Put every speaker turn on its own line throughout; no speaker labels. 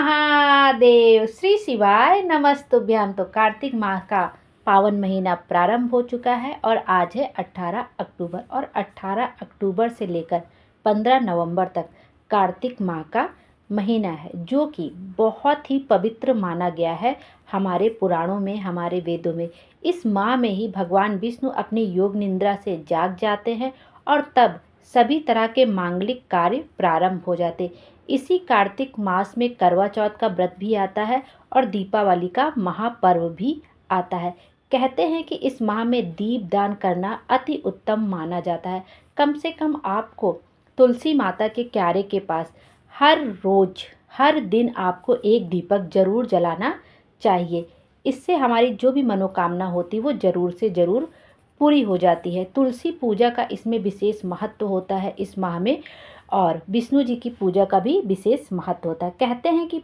महादेव। श्री शिवाय नमस्तुभ्यम। तो कार्तिक माह का पावन महीना प्रारंभ हो चुका है और आज है 18 अक्टूबर और 18 अक्टूबर से लेकर 15 नवंबर तक कार्तिक माह का महीना है, जो कि बहुत ही पवित्र माना गया है हमारे पुराणों में, हमारे वेदों में। इस माह में ही भगवान विष्णु अपनी योग निद्रा से जाग जाते हैं और तब सभी तरह के मांगलिक कार्य प्रारंभ हो जाते। इसी कार्तिक मास में करवा चौथ का व्रत भी आता है और दीपावली का महापर्व भी आता है। कहते हैं कि इस माह में दीप दान करना अति उत्तम माना जाता है। कम से कम आपको तुलसी माता के क्यारे के पास हर रोज हर दिन आपको एक दीपक जरूर जलाना चाहिए। इससे हमारी जो भी मनोकामना होती है वो जरूर से जरूर पूरी हो जाती है। तुलसी पूजा का इसमें विशेष महत्व होता है इस माह में, और विष्णु जी की पूजा का भी विशेष महत्व होता है। कहते हैं कि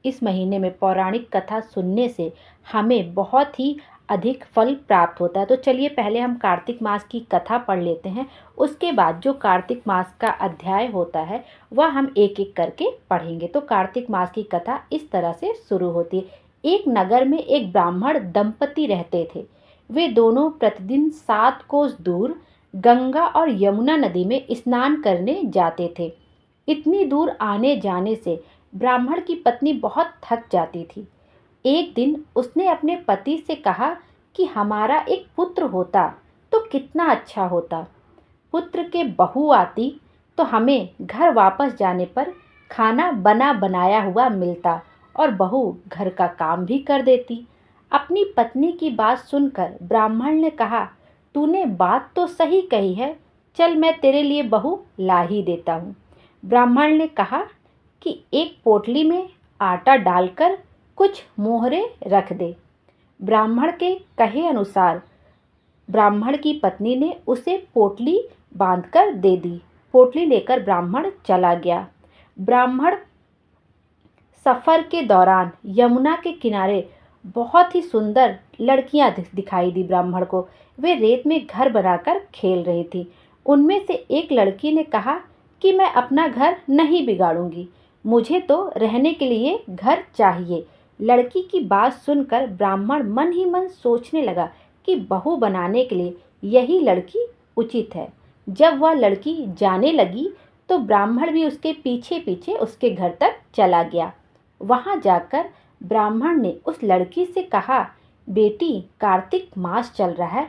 इस महीने में पौराणिक कथा सुनने से हमें बहुत ही अधिक फल प्राप्त होता है। तो चलिए पहले हम कार्तिक मास की कथा पढ़ लेते हैं, उसके बाद जो कार्तिक मास का अध्याय होता है वह हम एक एक करके पढ़ेंगे। तो कार्तिक मास की कथा इस तरह से शुरू होती है। एक नगर में एक ब्राह्मण दंपति रहते थे। वे दोनों प्रतिदिन 7 कोस दूर गंगा और यमुना नदी में स्नान करने जाते थे। इतनी दूर आने जाने से ब्राह्मण की पत्नी बहुत थक जाती थी। एक दिन उसने अपने पति से कहा कि हमारा एक पुत्र होता तो कितना अच्छा होता। पुत्र के बहू आती तो हमें घर वापस जाने पर खाना बना बनाया हुआ मिलता और बहू घर का काम भी कर देती। अपनी पत्नी की बात सुनकर ब्राह्मण ने कहा, तूने बात तो सही कही है, चल मैं तेरे लिए बहू ला ही देता हूँ। ब्राह्मण ने कहा कि एक पोटली में आटा डालकर कुछ मोहरे रख दे। ब्राह्मण के कहे अनुसार ब्राह्मण की पत्नी ने उसे पोटली बांधकर दे दी। पोटली लेकर ब्राह्मण चला गया। ब्राह्मण सफर के दौरान यमुना के किनारे बहुत ही सुंदर लड़कियां दिखाई दी ब्राह्मण को। वे रेत में घर बनाकर खेल रही थी। उनमें से एक लड़की ने कहा कि मैं अपना घर नहीं बिगाड़ूंगी, मुझे तो रहने के लिए घर चाहिए। लड़की की बात सुनकर ब्राह्मण मन ही मन सोचने लगा कि बहू बनाने के लिए यही लड़की उचित है। जब वह लड़की जाने लगी तो ब्राह्मण भी उसके पीछे पीछे उसके घर तक चला गया। वहां जाकर ब्राह्मण ने उस लड़की से कहा, बेटी, कार्तिक मास चल रहा है,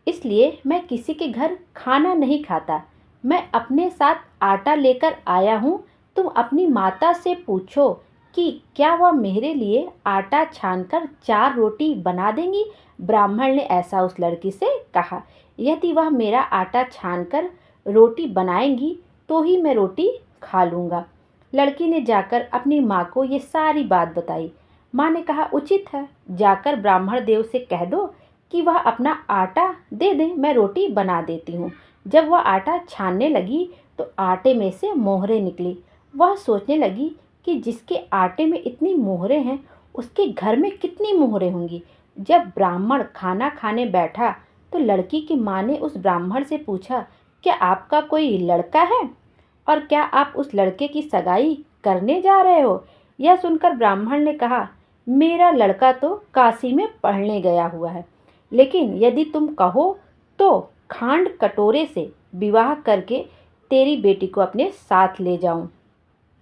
इसलिए मैं किसी के घर खाना नहीं खाता। मैं अपने साथ आटा लेकर आया हूँ। तुम अपनी माता से पूछो कि क्या वह मेरे लिए आटा छानकर 4 रोटी बना देंगी। ब्राह्मण ने ऐसा उस लड़की से कहा। यदि वह मेरा आटा छानकर रोटी बनाएंगी तो ही मैं रोटी खा लूँगा। लड़की ने जाकर अपनी माँ को ये सारी बात बताई। माँ ने कहा, उचित है, जाकर ब्राह्मण देव से कह दो कि वह अपना आटा दे दे, मैं रोटी बना देती हूँ। जब वह आटा छानने लगी तो आटे में से मोहरें निकली। वह सोचने लगी कि जिसके आटे में इतनी मोहरें हैं उसके घर में कितनी मोहरें होंगी। जब ब्राह्मण खाना खाने बैठा तो लड़की की माँ ने उस ब्राह्मण से पूछा, क्या आपका कोई लड़का है और क्या आप उस लड़के की सगाई करने जा रहे हो। यह सुनकर ब्राह्मण ने कहा, मेरा लड़का तो काशी में पढ़ने गया हुआ है, लेकिन यदि तुम कहो तो खांड कटोरे से विवाह करके तेरी बेटी को अपने साथ ले जाऊं।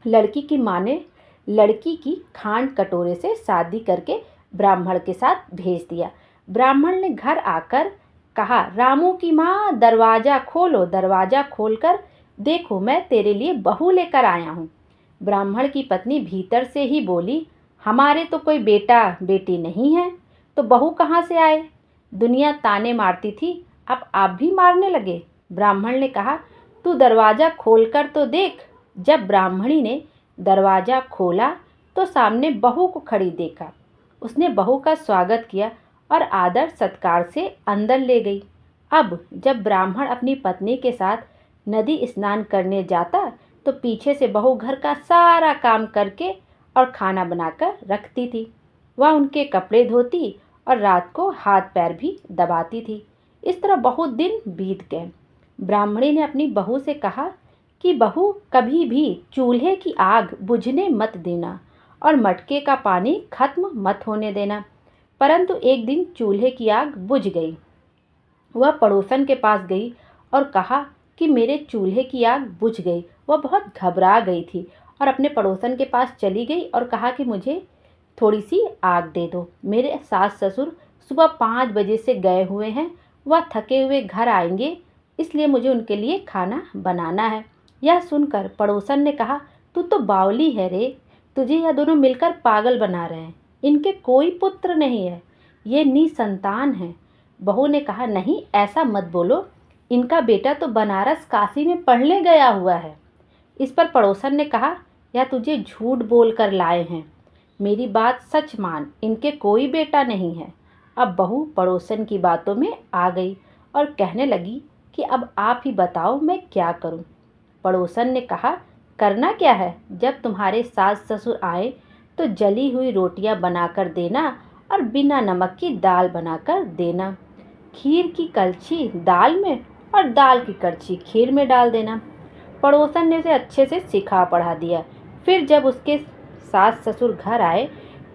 लड़की की माँ ने लड़की की खांड कटोरे से शादी करके ब्राह्मण के साथ भेज दिया। ब्राह्मण ने घर आकर कहा, रामू की माँ, दरवाजा खोलो। दरवाजा खोलकर देखो, मैं तेरे लिए बहू लेकर आया हूँ। ब्राह्मण की पत्नी भीतर से ही बोली, हमारे तो कोई बेटा बेटी नहीं है, तो बहू कहाँ से आए। दुनिया ताने मारती थी, अब आप भी मारने लगे। ब्राह्मण ने कहा, तू दरवाजा खोलकर तो देख। जब ब्राह्मणी ने दरवाजा खोला तो सामने बहू को खड़ी देखा। उसने बहू का स्वागत किया और आदर सत्कार से अंदर ले गई। अब जब ब्राह्मण अपनी पत्नी के साथ नदी स्नान करने जाता तो पीछे से बहू घर का सारा काम करके और खाना बनाकर रखती थी। वह उनके कपड़े धोती और रात को हाथ पैर भी दबाती थी। इस तरह बहुत दिन बीत गए। ब्राह्मणी ने अपनी बहू से कहा कि बहू, कभी भी चूल्हे की आग बुझने मत देना और मटके का पानी खत्म मत होने देना। परंतु एक दिन चूल्हे की आग बुझ गई। वह पड़ोसन के पास गई और कहा कि मेरे चूल्हे की आग बुझ गई। वह बहुत घबरा गई थी और अपने पड़ोसन के पास चली गई और कहा कि मुझे थोड़ी सी आग दे दो। मेरे सास ससुर सुबह 5 बजे से गए हुए हैं। वह थके हुए घर आएंगे, इसलिए मुझे उनके लिए खाना बनाना है। यह सुनकर पड़ोसन ने कहा, तू तो बावली है रे, तुझे यह दोनों मिलकर पागल बना रहे हैं। इनके कोई पुत्र नहीं है, ये निसंतान है। बहू ने कहा, नहीं ऐसा मत बोलो, इनका बेटा तो बनारस काशी में पढ़ने गया हुआ है। इस पर पड़ोसन ने कहा, यह तुझे झूठ बोल कर लाए हैं, मेरी बात सच मान, इनके कोई बेटा नहीं है। अब बहू पड़ोसन की बातों में आ गई और कहने लगी कि अब आप ही बताओ मैं क्या करूं। पड़ोसन ने कहा, करना क्या है, जब तुम्हारे सास ससुर आए तो जली हुई रोटियां बनाकर देना और बिना नमक की दाल बनाकर देना। खीर की कलछी दाल में और दाल की कड़छी खीर में डाल देना। पड़ोसन ने उसे अच्छे से सिखा पढ़ा दिया। फिर जब उसके सास ससुर घर आए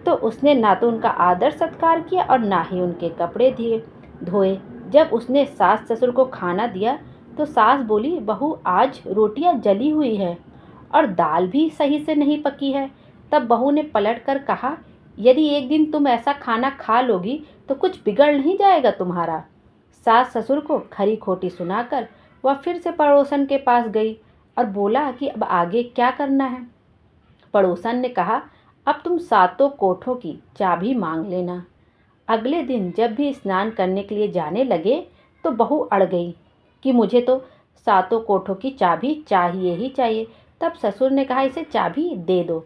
तो उसने ना तो उनका आदर सत्कार किया और ना ही उनके कपड़े दिए धोए। जब उसने सास ससुर को खाना दिया तो सास बोली, बहू आज रोटियां जली हुई है और दाल भी सही से नहीं पकी है। तब बहू ने पलट कर कहा, यदि एक दिन तुम ऐसा खाना खा लोगी तो कुछ बिगड़ नहीं जाएगा तुम्हारा। सास ससुर को खरी खोटी सुनाकर वह फिर से पड़ोसन के पास गई और बोला कि अब आगे क्या करना है। पड़ोसन ने कहा, अब तुम सातों कोठों की चाबी मांग लेना। अगले दिन जब भी स्नान करने के लिए जाने लगे तो बहू अड़ गई कि मुझे तो सातों कोठों की चाबी चाहिए ही चाहिए। तब ससुर ने कहा, इसे चाबी दे दो।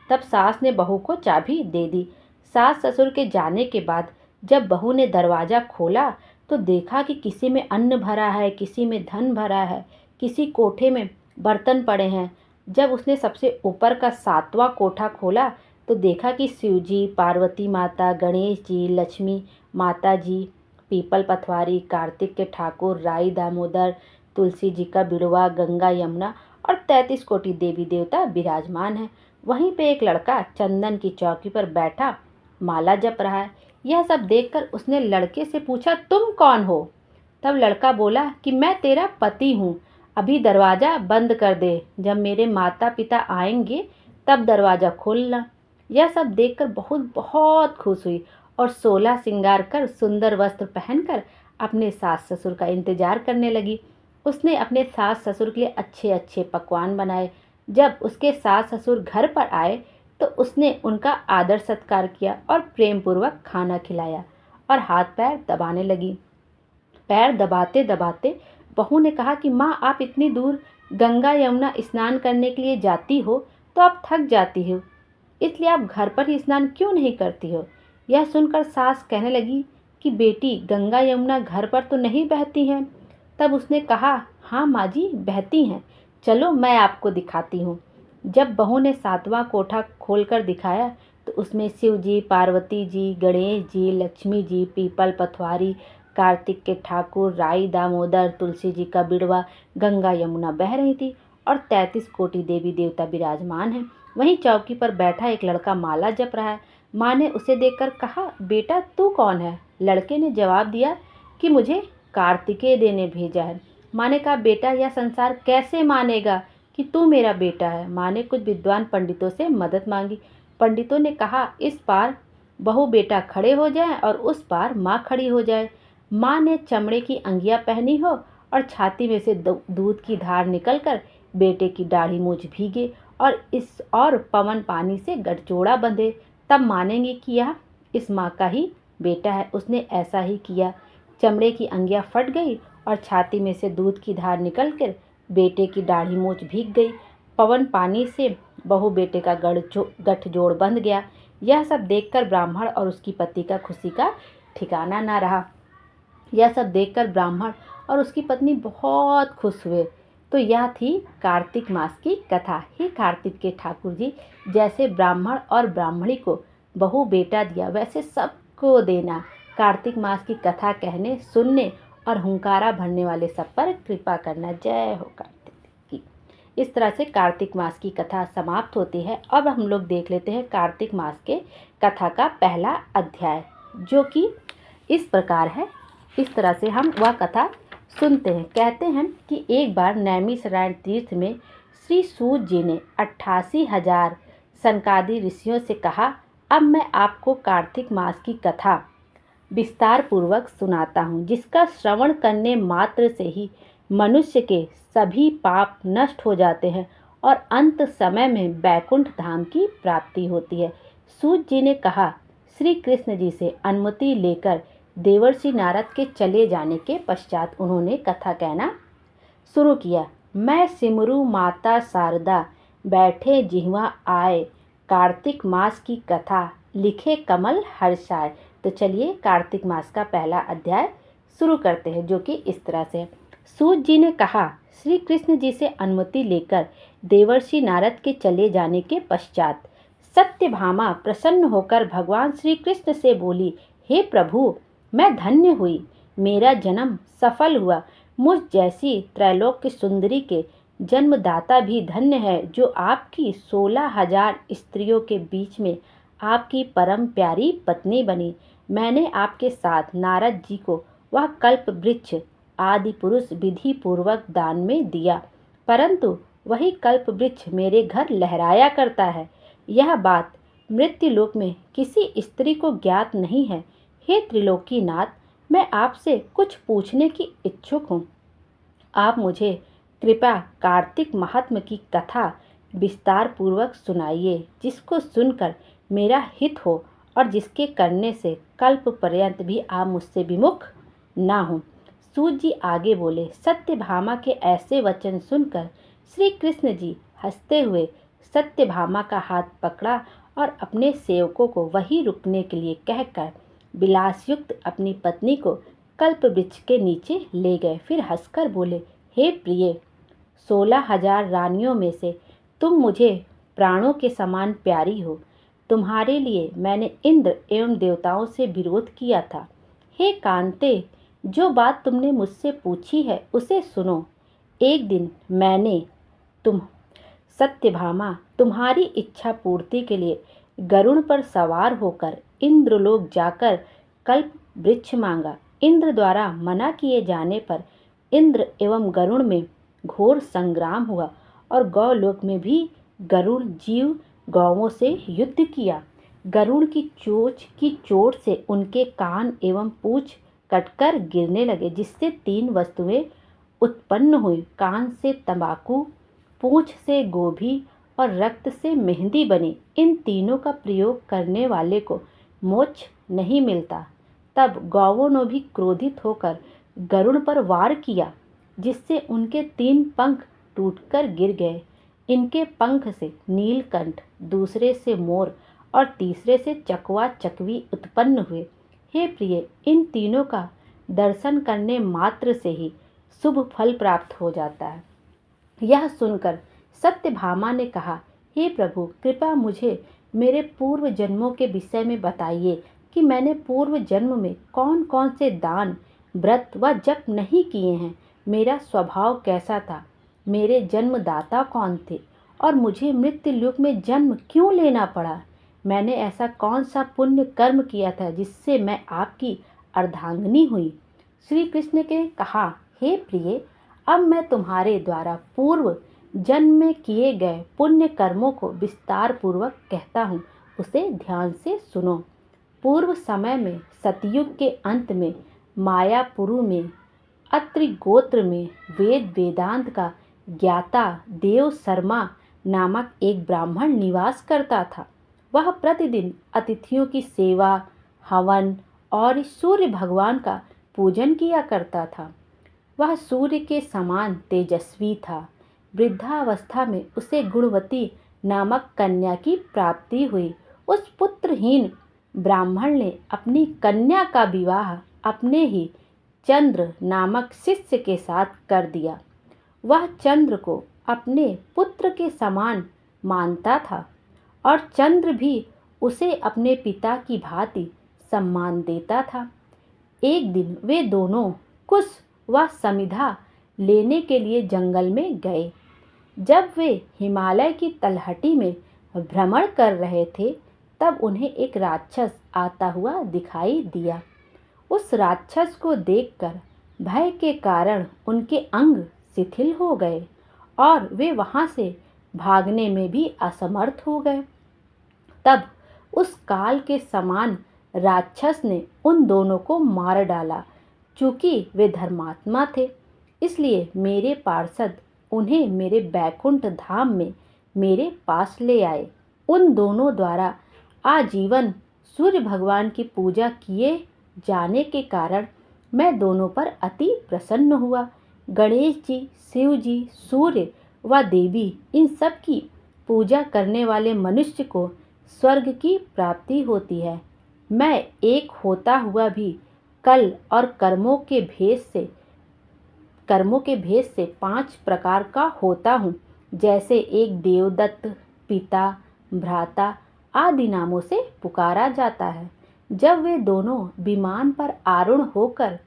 तब सास ने बहू को चाबी दे दी। सास ससुर के जाने के बाद जब बहू ने दरवाज़ा खोला तो देखा कि किसी में अन्न भरा है, किसी में धन भरा है, किसी कोठे में बर्तन पड़े हैं। जब उसने सबसे ऊपर का 7वां कोठा खोला तो देखा कि शिव जी, पार्वती माता, गणेश जी, लक्ष्मी माता जी, पीपल पथवारी, कार्तिक के ठाकुर, राई दामोदर, तुलसी जी का बिड़वा, गंगा यमुना और 33 कोटि देवी देवता विराजमान हैं। वहीं पे एक लड़का चंदन की चौकी पर बैठा माला जप रहा है। यह सब देखकर उसने लड़के से पूछा, तुम कौन हो? तब लड़का बोला कि मैं तेरा पति हूँ, अभी दरवाज़ा बंद कर दे, जब मेरे माता पिता आएंगे तब दरवाज़ा खोलना। यह सब देखकर बहुत बहुत खुश हुई और 16 श्रृंगार कर सुंदर वस्त्र पहनकर अपने सास ससुर का इंतजार करने लगी। उसने अपने सास ससुर के लिए अच्छे अच्छे पकवान बनाए। जब उसके सास ससुर घर पर आए तो उसने उनका आदर सत्कार किया और प्रेम पूर्वक खाना खिलाया और हाथ पैर दबाने लगी। पैर दबाते दबाते बहू ने कहा कि माँ, आप इतनी दूर गंगा यमुना स्नान करने के लिए जाती हो तो आप थक जाती हो, इसलिए आप घर पर ही स्नान क्यों नहीं करती हो? यह सुनकर सास कहने लगी कि बेटी, गंगा यमुना घर पर तो नहीं बहती हैं। तब उसने कहा, हाँ माँ जी, बहती हैं, चलो मैं आपको दिखाती हूँ। जब बहू ने 7वां कोठा खोलकर दिखाया तो उसमें शिव जी, पार्वती जी, गणेश जी, लक्ष्मी जी, पीपल पथवारी, कार्तिक के ठाकुर, राई दामोदर, तुलसी जी का बिड़वा, गंगा यमुना बह रही थी और 33 कोटि देवी देवता विराजमान हैं। वहीं चौकी पर बैठा एक लड़का माला जप रहा है। माँ ने उसे देखकर कहा, बेटा तू कौन है? लड़के ने जवाब दिया कि मुझे कार्तिकेय देव ने भेजा है। माँ ने कहा, बेटा यह संसार कैसे मानेगा कि तू मेरा बेटा है? माँ ने कुछ विद्वान पंडितों से मदद मांगी। पंडितों ने कहा, इस पार बहू बेटा खड़े हो जाए और उस पार माँ खड़ी हो जाए। माँ ने चमड़े की अंगियाँ पहनी हो और छाती में से दूध की धार निकलकर बेटे की दाढ़ी मूछ भीगे और पवन पानी से गठजोड़ा बंधे, तब मानेंगे कि यह इस माँ का ही बेटा है। उसने ऐसा ही किया। चमड़े की अंगियाँ फट गई और छाती में से दूध की धार निकलकर बेटे की दाढ़ी मूछ भीग गई। पवन पानी से बहू बेटे का गठजोड़ बंध गया। यह सब देखकर ब्राह्मण और उसकी पत्नी का खुशी का ठिकाना ना रहा। यह सब देखकर ब्राह्मण और उसकी पत्नी बहुत खुश हुए। तो यह थी कार्तिक मास की कथा। हे कार्तिक के ठाकुर जी, जैसे ब्राह्मण और ब्राह्मणी को बहू बेटा दिया वैसे सबको देना। कार्तिक मास की कथा कहने, सुनने और हुंकारा भरने वाले सब पर कृपा करना। जय हो कार्तिक की। इस तरह से कार्तिक मास की कथा समाप्त होती है। अब हम लोग देख लेते हैं कार्तिक मास के कथा का पहला अध्याय, जो कि इस प्रकार है। इस तरह से हम वह कथा सुनते हैं। कहते हैं कि एक बार नैमिषारण्य तीर्थ में श्री सूत जी ने 88,000 सनकादि ऋषियों से कहा, अब मैं आपको कार्तिक मास की कथा विस्तार पूर्वक सुनाता हूँ, जिसका श्रवण करने मात्र से ही मनुष्य के सभी पाप नष्ट हो जाते हैं और अंत समय में बैकुंठ धाम की प्राप्ति होती है। सूत जी ने कहा, श्री कृष्ण जी से अनुमति लेकर देवर्षि नारद के चले जाने के पश्चात उन्होंने कथा कहना शुरू किया। मैं सिमरू माता शारदा, बैठे जिह्वा आए, कार्तिक मास की कथा लिखे कमल हर्षाए। तो चलिए कार्तिक मास का पहला अध्याय शुरू करते हैं, जो कि इस तरह से। सूत जी ने कहा, श्री कृष्ण जी से अनुमति लेकर देवर्षि नारद के चले जाने के पश्चात सत्यभामा प्रसन्न होकर भगवान श्री कृष्ण से बोली, हे प्रभु, मैं धन्य हुई, मेरा जन्म सफल हुआ। मुझ जैसी त्रैलोक्य सुंदरी के जन्मदाता भी धन्य है, जो आपकी 16,000 स्त्रियों के बीच में आपकी परम प्यारी पत्नी बनी। मैंने आपके साथ नारद जी को वह कल्प वृक्ष आदि पुरुष विधि पूर्वक दान में दिया, परंतु वही कल्प वृक्ष मेरे घर लहराया करता है। यह बात मृत्युलोक में किसी स्त्री को ज्ञात नहीं है। हे त्रिलोकीनाथ, मैं आपसे कुछ पूछने की इच्छुक हूँ। आप मुझे कृपया कार्तिक महात्म्य की कथा विस्तार पूर्वक सुनाइए, जिसको सुनकर मेरा हित हो और जिसके करने से कल्प पर्यंत भी आप मुझसे विमुख ना हो। सूत जी आगे बोले, सत्यभामा के ऐसे वचन सुनकर श्री कृष्ण जी हंसते हुए सत्यभामा का हाथ पकड़ा और अपने सेवकों को वहीं रुकने के लिए कहकर विलासयुक्त अपनी पत्नी को कल्प वृक्ष के नीचे ले गए। फिर हंसकर बोले, हे प्रिय, 16,000 रानियों में से तुम मुझे प्राणों के समान प्यारी हो। तुम्हारे लिए मैंने इंद्र एवं देवताओं से विरोध किया था। हे कांते, जो बात तुमने मुझसे पूछी है उसे सुनो। एक दिन मैंने सत्यभामा तुम्हारी इच्छा पूर्ति के लिए गरुड़ पर सवार होकर इंद्रलोक जाकर कल्प वृक्ष मांगा। इंद्र द्वारा मना किए जाने पर इंद्र एवं गरुड़ में घोर संग्राम हुआ और गौलोक में भी गरुड़ जीव गौवों से युद्ध किया। गरुड़ की चोट से उनके कान एवं पूंछ कटकर गिरने लगे, जिससे 3 वस्तुएं उत्पन्न हुई। कान से तंबाकू, पूंछ से गोभी और रक्त से मेहंदी बनी। इन तीनों का प्रयोग करने वाले को मोक्ष नहीं मिलता। तब गौवों ने भी क्रोधित होकर गरुड़ पर वार किया, जिससे उनके 3 पंख टूटकर गिर गए। इनके पंख से नीलकंठ, दूसरे से मोर और तीसरे से चकवा चकवी उत्पन्न हुए। हे प्रिय, इन तीनों का दर्शन करने मात्र से ही शुभ फल प्राप्त हो जाता है। यह सुनकर सत्यभामा ने कहा, हे प्रभु, कृपया मुझे मेरे पूर्व जन्मों के विषय में बताइए कि मैंने पूर्व जन्म में कौन कौन से दान, व्रत व जप नहीं किए हैं। मेरा स्वभाव कैसा था, मेरे जन्मदाता कौन थे और मुझे मृत्युलोक में जन्म क्यों लेना पड़ा। मैंने ऐसा कौन सा पुण्य कर्म किया था जिससे मैं आपकी अर्धांगिनी हुई। श्री कृष्ण ने कहा, हे प्रिय, अब मैं तुम्हारे द्वारा पूर्व जन्म में किए गए पुण्य कर्मों को विस्तार पूर्वक कहता हूँ, उसे ध्यान से सुनो। पूर्व समय में सतयुग के अंत में मायापुरु में अत्रि गोत्र में वेद वेदांत का ज्ञाता देव शर्मा नामक एक ब्राह्मण निवास करता था। वह प्रतिदिन अतिथियों की सेवा, हवन और सूर्य भगवान का पूजन किया करता था। वह सूर्य के समान तेजस्वी था। वृद्धावस्था में उसे गुणवती नामक कन्या की प्राप्ति हुई। उस पुत्रहीन ब्राह्मण ने अपनी कन्या का विवाह अपने ही चंद्र नामक शिष्य के साथ कर दिया। वह चंद्र को अपने पुत्र के समान मानता था और चंद्र भी उसे अपने पिता की भांति सम्मान देता था। एक दिन वे दोनों कुश व समिधा लेने के लिए जंगल में गए। जब वे हिमालय की तलहटी में भ्रमण कर रहे थे तब उन्हें एक राक्षस आता हुआ दिखाई दिया। उस राक्षस को देखकर भय के कारण उनके अंग शिथिल हो गए और वे वहां से भागने में भी असमर्थ हो गए। तब उस काल के समान राक्षस ने उन दोनों को मार डाला। चूंकि वे धर्मात्मा थे, इसलिए मेरे पार्षद उन्हें मेरे बैकुंठ धाम में मेरे पास ले आए। उन दोनों द्वारा आजीवन सूर्य भगवान की पूजा किए जाने के कारण मैं दोनों पर अति प्रसन्न हुआ। गणेश जी, शिव जी, सूर्य व देवी, इन सब की पूजा करने वाले मनुष्य को स्वर्ग की प्राप्ति होती है। मैं एक होता हुआ भी कल और कर्मों के भेष से 5 प्रकार का होता हूँ, जैसे एक देवदत्त, पिता, भ्राता आदि नामों से पुकारा जाता है। जब वे दोनों विमान पर आरूढ़ होकर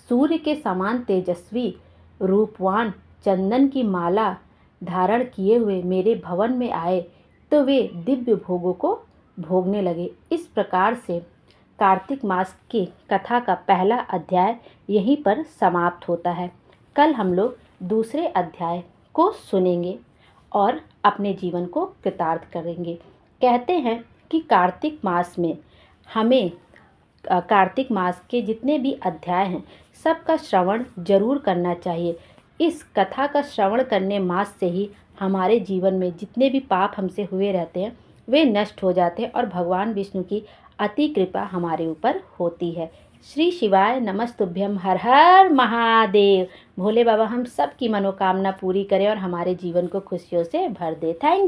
सूर्य के समान तेजस्वी, रूपवान, चंदन की माला धारण किए हुए मेरे भवन में आए तो वे दिव्य भोगों को भोगने लगे। इस प्रकार से कार्तिक मास की कथा का पहला अध्याय यहीं पर समाप्त होता है। कल हम लोग दूसरे अध्याय को सुनेंगे और अपने जीवन को कृतार्थ करेंगे। कहते हैं कि कार्तिक मास में हमें कार्तिक मास के जितने भी अध्याय हैं सबका श्रवण जरूर करना चाहिए। इस कथा का श्रवण करने मास से ही हमारे जीवन में जितने भी पाप हमसे हुए रहते हैं वे नष्ट हो जाते हैं और भगवान विष्णु की अति कृपा हमारे ऊपर होती है। श्री शिवाय नमस्तुभ्यम। हर हर महादेव। भोले बाबा हम सब की मनोकामना पूरी करें और हमारे जीवन को खुशियों से भर दे। थैंक